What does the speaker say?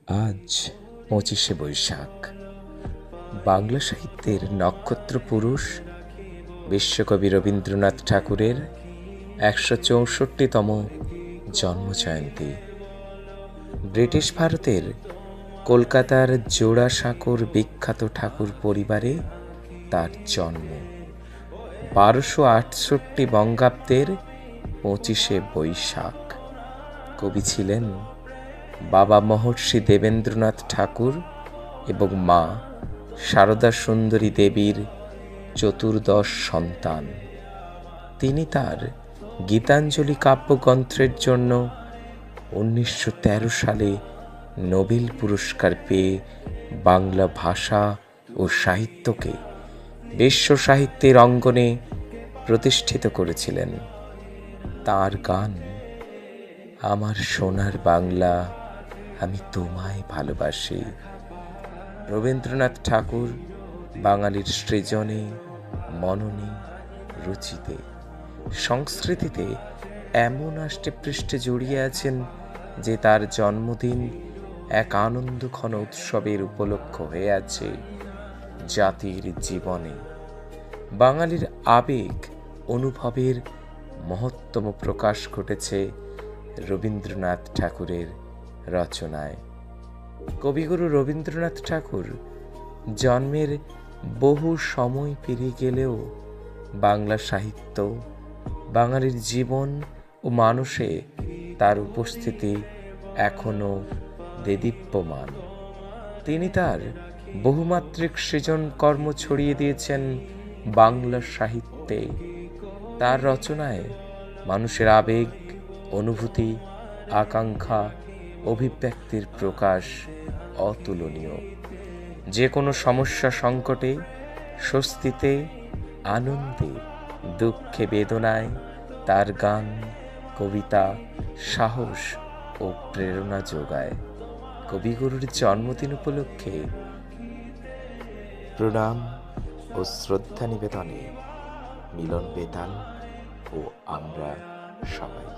আজ ২৫শে বৈশাখ, বাংলা সাহিত্যের নক্ষত্র পুরুষ বিশ্বকবি রবীন্দ্রনাথ ঠাকুরের ১৬৪তম জন্মজয়ন্তী। ব্রিটিশ ভারতের কলকাতার জোড়াসাঁকোর বিখ্যাত ঠাকুর পরিবারে তার জন্ম ১২৬৮ বঙ্গাব্দের ২৫শে বৈশাখ। কবি ছিলেন বাবা মহর্ষি দেবেন্দ্রনাথ ঠাকুর এবং মা সারদা সুন্দরী দেবীর চতুর্দশ সন্তান। তিনি তার গীতাঞ্জলি কাব্যগ্রন্থের জন্য ১৯১৩ সালে নোবেল পুরস্কার পেয়ে বাংলা ভাষা ও সাহিত্যকে বিশ্ব সাহিত্যের অঙ্গনে প্রতিষ্ঠিত করেছিলেন। তার গান আমার সোনার বাংলা, আমি তোমায় ভালোবাসি। রবীন্দ্রনাথ ঠাকুর বাঙালির সৃজনে, মননে, রুচিতে, সংস্কৃতিতে এমন আষ্টে পৃষ্ঠে জড়িয়ে আছেন যে তার জন্মদিন এক আনন্দঘন উৎসবের উপলক্ষ হয়ে আছে জাতির জীবনে। বাঙালির আবেগ অনুভবের মহত্তম প্রকাশ ঘটেছে রবীন্দ্রনাথ ঠাকুরের রচনায়। কবিগুরু রবীন্দ্রনাথ ঠাকুর জন্মের বহু সময় পেরিয়ে গেলেও বাংলা সাহিত্য, বাঙালির জীবন ও মানুষে তার উপস্থিতি এখনো দেদীপ্যমান। তিনি তার বহুমাত্রিক সৃজন কর্ম ছড়িয়ে দিয়েছেন বাংলা সাহিত্যে। তার রচনায় মানুষের আবেগ, অনুভূতি, আকাঙ্ক্ষা, অভিব্যক্তির প্রকাশ অতুলনীয়। যে কোনো সমস্যা সংকটে, স্বস্তিতে, আনন্দে, দুঃখে, বেদনায় তার গান, কবিতা সাহস ও প্রেরণা যোগায়। কবিগুরুর জন্মদিন উপলক্ষে প্রণাম ও শ্রদ্ধা নিবেদনে মিলন বেতাল ও আমরা সবাই।